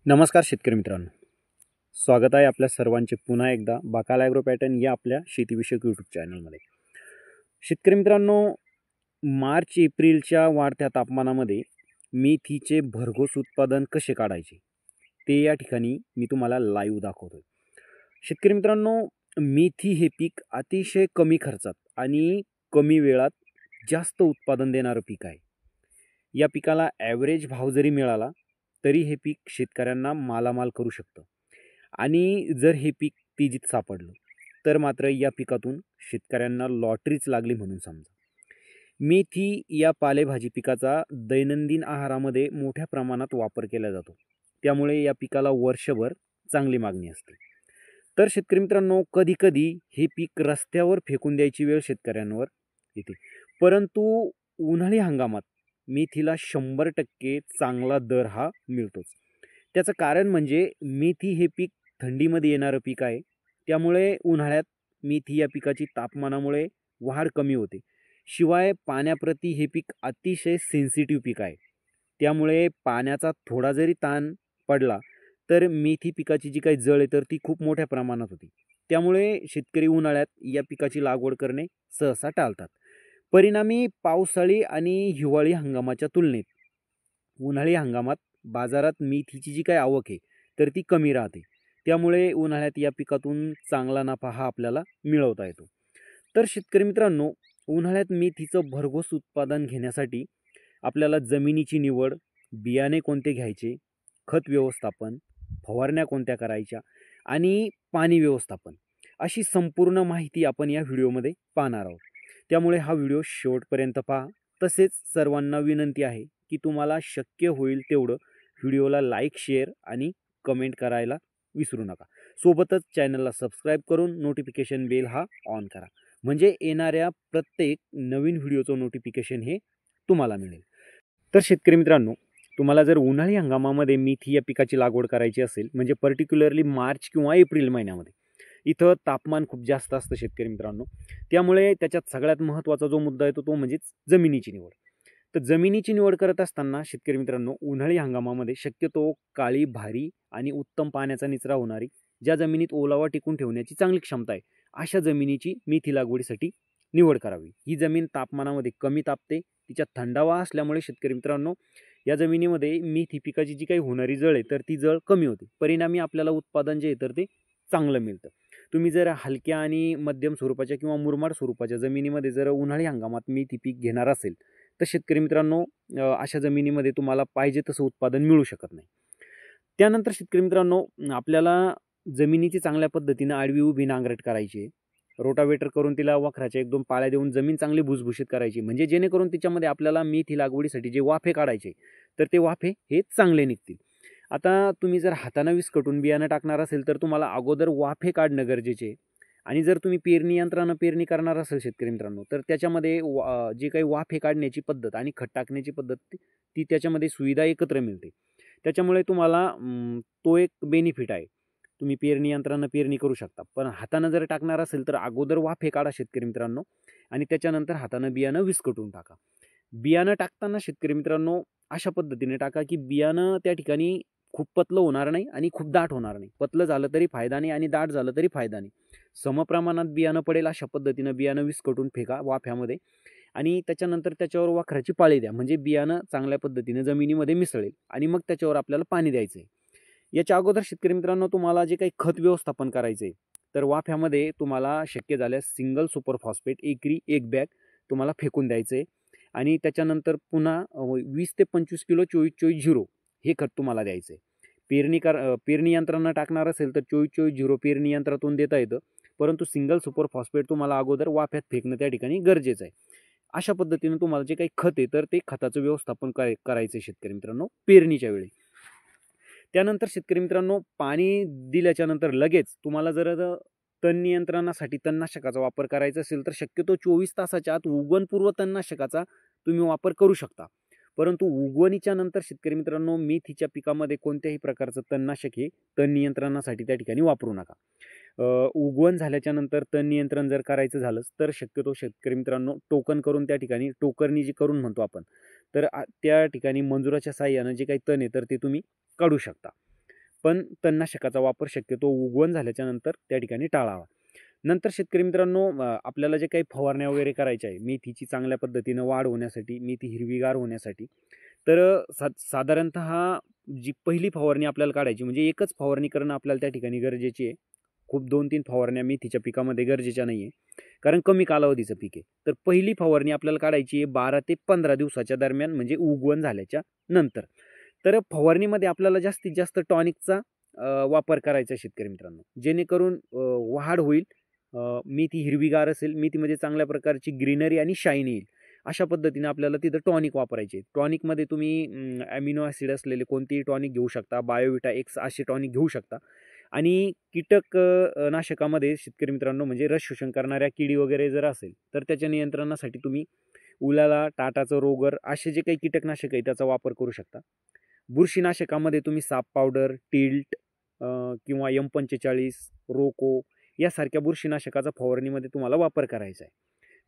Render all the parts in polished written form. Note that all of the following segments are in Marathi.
नमस्कार शेतकरी मित्रांनो, स्वागत आहे आपल्या सर्वांचे पुन्हा एकदा बाकाल ॲग्रो पॅटर्न या आपल्या शेतीविषयक यूट्यूब चॅनलमध्ये. शेतकरी मित्रांनो, मार्च एप्रिलच्या वाढत्या तापमानामध्ये मेथीचे भरघोस उत्पादन कसे काढायचे ते या ठिकाणी मी तुम्हाला लाईव्ह दाखवतोय. शेतकरी मित्रांनो, मेथी हे पीक अतिशय कमी खर्चात आणि कमी वेळात जास्त उत्पादन देणारं पीक आहे. या पिकाला ॲव्हरेज भाव जरी मिळाला तरी हे पीक शेतकऱ्यांना मालामाल करू शकतं. आणि जर हे पीक तेजीत सापडलं तर मात्र या पिकातून शेतकऱ्यांना लॉटरीच लागली म्हणून समजा. मेथी या पालेभाजी पिकाचा दैनंदिन आहारामध्ये मोठ्या प्रमाणात वापर केला जातो, त्यामुळे या पिकाला वर्षभर चांगली मागणी असते. तर शेतकरी मित्रांनो, कधी कधी हे पीक रस्त्यावर फेकून द्यायची वेळ शेतकऱ्यांवर येते, परंतु उन्हाळी हंगामात मेथीला 100% चांगला दर हा मिळतोच. त्याचं कारण म्हणजे मेथी हे पीक थंडीमध्ये येणारं पीक आहे, त्यामुळे उन्हाळ्यात मेथी या पिकाची तापमानामुळे वाढ कमी होते. शिवाय पाण्याप्रती हे पीक अतिशय सेन्सिटिव्ह पीक आहे, त्यामुळे पाण्याचा थोडा जरी ताण पडला तर मेथी पिकाची जी काही जळ आहे तर ती खूप मोठ्या प्रमाणात होती. त्यामुळे शेतकरी उन्हाळ्यात या पिकाची लागवड करणे सहसा टाळतात. परिणामी पावसाळी आणि हिवाळी हंगामाच्या तुलनेत उन्हाळी हंगामात बाजारात मेथीची जी काही आवक आहे तर ती कमी राहते. त्यामुळे उन्हाळ्यात या पिकातून चांगला नफा हा आपल्याला मिळवता येतो. तर शेतकरी मित्रांनो, उन्हाळ्यात मेथीचं भरघोस उत्पादन घेण्यासाठी आपल्याला जमिनीची निवड, बियाणे कोणते घ्यायचे, खत व्यवस्थापन, फवारण्या कोणत्या करायच्या आणि पाणी व्यवस्थापन अशी संपूर्ण माहिती आपण या व्हिडिओमध्ये पाहणार आहोत. त्यामुळे हा व्हिडिओ शेवटपर्यंत पहा. तसेच सर्वांना विनंती आहे की तुम्हाला शक्य होईल तेवढं व्हिडिओला लाईक, शेअर आणि कमेंट करायला विसरू नका. सोबतच चॅनलला सबस्क्राईब करून नोटिफिकेशन बेल हा ऑन करा, म्हणजे येणाऱ्या प्रत्येक नवीन व्हिडिओचं नोटिफिकेशन हे तुम्हाला मिळेल. तर शेतकरी मित्रांनो, तुम्हाला जर उन्हाळी हंगामामध्ये मेथी या पिकाची लागवड करायची असेल, म्हणजे पर्टिक्युलरली मार्च किंवा एप्रिल महिन्यामध्ये, इथं तापमान खूप जास्त असतं शेतकरी मित्रांनो. त्यामुळे त्याच्यात सगळ्यात महत्त्वाचा जो मुद्दा येतो तो म्हणजेच जमिनीची निवड. तर जमिनीची निवड करत असताना शेतकरी मित्रांनो, उन्हाळी हंगामामध्ये शक्यतो काळी, भारी आणि उत्तम पाण्याचा निचरा होणारी, ज्या जमिनीत ओलावा टिकून ठेवण्याची चांगली क्षमता आहे, अशा जमिनीची मेथी लागवडीसाठी निवड करावी. ही जमीन तापमानामध्ये कमी तापते, तिच्यात थंडावा असल्यामुळे शेतकरी मित्रांनो, या जमिनीमध्ये मेथी पिकाची जी काही होणारी जळ आहे तर ती जळ कमी होते. परिणामी आपल्याला उत्पादन जे आहे तर ते चांगलं मिळतं. तुम्ही जर हलक्या आणि मध्यम स्वरूपाच्या किंवा मुरमाड स्वरूपाच्या जमिनीमध्ये जर उन्हाळी हंगामात मेथी पीक घेणार असेल तर शेतकरी मित्रांनो, अशा जमिनीमध्ये तुम्हाला पाहिजे तसं उत्पादन मिळू शकत नाही. त्यानंतर शेतकरी मित्रांनो, आपल्याला जमिनीची चांगल्या पद्धतीनं आडवी उभी नांगरट करायची, रोटावेटर करून तिला वखराच्या 1-2 पाळ्या देऊन जमीन चांगली भुसभुशीत करायची, म्हणजे जेणेकरून तिच्यामध्ये आपल्याला मेथी लागवडीसाठी जे वाफे काढायचे तर ते वाफे हे चांगले निघतील. आता तुम्ही जर हातानं विस्कटून बियाणं टाकणार असेल तर तुम्हाला अगोदर वाफे काढणं गरजेचे आहे. आणि जर तुम्ही पेरणी यंत्रानं पेरणी करणार असेल शेतकरी मित्रांनो, तर त्याच्यामध्ये जे काही वाफे काढण्याची पद्धत आणि खत टाकण्याची पद्धत ती त्याच्यामध्ये सुविधा एकत्र मिळते. त्याच्यामुळे तुम्हाला तो एक बेनिफिट आहे. तुम्ही पेरणी यंत्रानं पेरणी करू शकता. पण हातानं जर टाकणार असेल तर अगोदर वाफे काढा शेतकरी मित्रांनो, आणि त्याच्यानंतर हातानं बियाणं विस्कटून टाका. बियाणं टाकताना शेतकरी मित्रांनो अशा पद्धतीने टाका की बियाणं त्या ठिकाणी खूप पतलं होणार नाही आणि खूप दाट होणार नाही. पतलं झालं तरी फायदा नाही आणि दाट झालं तरी फायदा नाही. समप्रमाणात बियाणं पडेल अशा पद्धतीनं बियाणं विस्कटून फेका वाफ्यामध्ये, आणि त्याच्यानंतर त्याच्यावर वखराची पाळी द्या, म्हणजे बियाणं चांगल्या पद्धतीने जमिनीमध्ये मिसळेल आणि मग त्याच्यावर आपल्याला पाणी द्यायचं आहे. याच्या अगोदर शेतकरी मित्रांनो, तुम्हाला जे काही खत व्यवस्थापन करायचं आहे तर वाफ्यामध्ये तुम्हाला शक्य झाल्यास सिंगल सुपर फॉस्फेट एकरी 1 बॅग तुम्हाला फेकून द्यायचं आहे. आणि त्याच्यानंतर पुन्हा 20 ते 25 किलो 24-24-0 हे खत तुम्हाला द्यायचं आहे. पेरणी यंत्रानं टाकणार असेल तर 24-24-0 पेरणी यंत्रातून देता येतं, परंतु सिंगल सुपर फॉस्फेट तुम्हाला अगोदर वाफ्यात फेकणं त्या ठिकाणी गरजेचं आहे. अशा पद्धतीनं तुम्हाला जे काही खत आहे तर ते खताचं व्यवस्थापन करायचं आहे शेतकरी मित्रांनो पेरणीच्या वेळी. त्यानंतर शेतकरी मित्रांनो, पाणी दिल्याच्या नंतर लगेच तुम्हाला जर तण नियंत्रणासाठी तणनाशकाचा वापर करायचा असेल तर शक्यतो 24 तासाच्या आत उगवणपूर्व तणनाशकाचा तुम्ही वापर करू शकता. परंतु उगवणीच्या नंतर शेतकरी मित्रांनो, मेथीच्या पिकामध्ये कोणत्याही प्रकारचं तणनाशक हे तण नियंत्रणासाठी त्या ठिकाणी वापरू नका. उगवण झाल्याच्या नंतर तण नियंत्रण जर करायचं झालंच तर शक्यतो शेतकरी मित्रांनो टोकन करून त्या ठिकाणी, टोकरणी जी करून म्हणतो आपण, तर त्या ठिकाणी मंजुराच्या साहाय्यानं जे काही तण आहे तर ते तुम्ही काढू शकता. पण तणनाशकाचा वापर शक्यतो उगवण झाल्याच्या नंतर त्या ठिकाणी टाळावा. नंतर शेतकरी मित्रांनो, आपल्याला जे काही फवारण्या वगैरे करायच्या आहे मेथीची चांगल्या पद्धतीनं वाढ होण्यासाठी, मेथी हिरवीगार होण्यासाठी, तर साधारणतः जी पहिली फवारणी आपल्याला काढायची म्हणजे एकच फवारणी करणं आपल्याला त्या ठिकाणी गरजेची आहे. खूप 2-3 फवारण्या मेथीच्या पिकामध्ये गरजेच्या नाही आहे, कारण कमी कालावधीचं पीक आहे. तर पहिली फवारणी आपल्याला काढायची आहे 12 ते 15 दिवसाच्या दरम्यान, म्हणजे उगवण झाल्याच्या नंतर. तर फवारणीमध्ये आपल्याला जास्तीत जास्त टॉनिकचा वापर करायचा आहे शेतकरी मित्रांनो, जेणेकरून वाढ होईल, मेथी हिरवीगार असेल, मेथीमध्ये चांगल्या प्रकारची ग्रीनरी आणि शाईन येईल. अशा पद्धतीने आपल्याला तिथं टॉनिक वापरायचे. टॉनिकमध्ये तुम्ही ॲमिनो ॲसिड असलेले कोणतेही टॉनिक घेऊ शकता, बायोविटा एक्स असे टॉनिक घेऊ शकता. आणि कीटक नाशकामध्ये शेतकरी मित्रांनो, म्हणजे रस शोषण करणाऱ्या किडी वगैरे जर असेल तर त्याच्या नियंत्रणासाठी तुम्ही उलाला, टाटाचं रोगर असे जे काही कीटकनाशक आहे त्याचा वापर करू शकता. बुरशीनाशकामध्ये तुम्ही साप पावडर, टिल्ट किंवा M45, रोको यासारख्या बुरशीनाशकाचा फवारणीमध्ये तुम्हाला वापर करायचा आहे.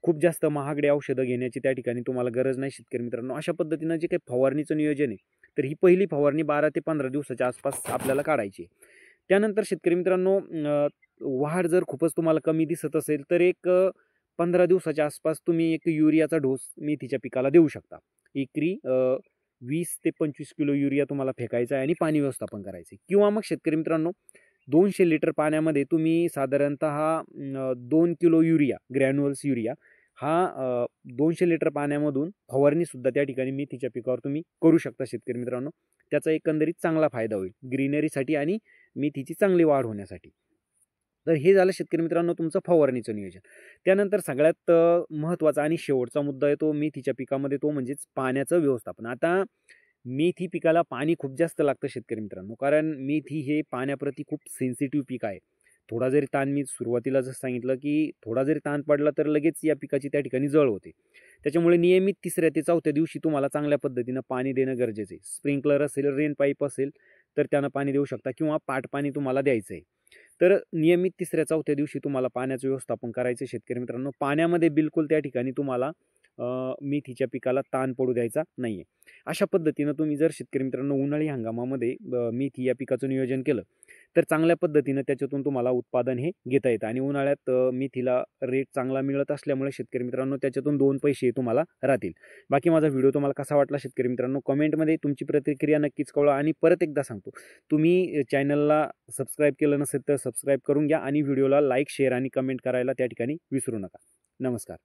खूप जास्त महागडी औषधं घेण्याची त्या ठिकाणी तुम्हाला गरज नाही शेतकरी मित्रांनो. अशा पद्धतीनं जे काही फवारणीचं नियोजन आहे, तर ही पहिली फवारणी 12 ते 15 दिवसाच्या आसपास आपल्याला काढायची आहे. त्यानंतर शेतकरी मित्रांनो, वाढ जर खूपच तुम्हाला कमी दिसत असेल तर एक 15 दिवसाच्या आसपास तुम्ही एक युरियाचा डोस मेथीच्या पिकाला देऊ शकता. एकरी 20 ते 25 किलो युरिया तुम्हाला फेकायचा आहे आणि पाणी व्यवस्थापन करायचं आहे. किंवा मग शेतकरी मित्रांनो, 200 लिटर पाण्यामध्ये तुम्ही साधारणतः 2 किलो युरिया, ग्रॅन्युअल्स युरिया हा 200 लिटर पाण्यामधून फवारणीसुद्धा त्या ठिकाणी मेथीच्या पिकावर तुम्ही करू शकता शेतकरी मित्रांनो. त्याचा एकंदरीत चांगला फायदा होईल ग्रीनरीसाठी आणि मेथीची चांगली वाढ होण्यासाठी. तर हे झालं शेतकरी मित्रांनो तुमचं फवारणीचं नियोजन. त्यानंतर सगळ्यात महत्त्वाचा आणि शेवटचा मुद्दा आहे तो मेथीच्या पिकामध्ये, तो म्हणजेच पाण्याचं व्यवस्थापन. आता मेथी पिकाला पाणी खूप जास्त लागतं शेतकरी मित्रांनो, कारण मेथी हे पाण्याप्रती खूप सेन्सिटिव्ह पीक आहे. थोडा जरी ताण, मी सुरुवातीला जसं सांगितलं की थोडा जरी ताण पडला तर लगेच या पिकाची त्या ठिकाणी जळ होते. त्याच्यामुळे नियमित 3ऱ्या ते 4थ्या दिवशी तुम्हाला चांगल्या पद्धतीनं पाणी देणं गरजेचं आहे. स्प्रिंकलर असेल, रेन पाईप असेल तर त्यानं पाणी देऊ शकता किंवा पाटपाणी तुम्हाला द्यायचं आहे. तर नियमित 3ऱ्या 4थ्या दिवशी तुम्हाला पाण्याचं व्यवस्थापन करायचं शेतकरी मित्रांनो. पाण्यामध्ये बिलकुल त्या ठिकाणी तुम्हाला मेथीच्या पिकाला ताण पडू द्यायचा नाही आहे. अशा पद्धतीनं तुम्ही जर शेतकरी मित्रांनो उन्हाळी हंगामामध्ये मेथी या पिकाचं नियोजन केलं तर चांगल्या पद्धतीनं त्याच्यातून तुम्हाला उत्पादन हे घेता येतं. आणि उन्हाळ्यात मेथीला रेट चांगला मिळत असल्यामुळे शेतकरी मित्रांनो त्याच्यातून 2 पैसे तुम्हाला राहतील. बाकी माझा व्हिडिओ तुम्हाला कसा वाटला शेतकरी मित्रांनो, कमेंटमध्ये तुमची प्रतिक्रिया नक्कीच कळवा. आणि परत एकदा सांगतो, तुम्ही चॅनलला सबस्क्राईब केलं नसेल तर सबस्क्राईब करून घ्या आणि व्हिडिओला लाईक, शेअर आणि कमेंट करायला त्या ठिकाणी विसरू नका. नमस्कार.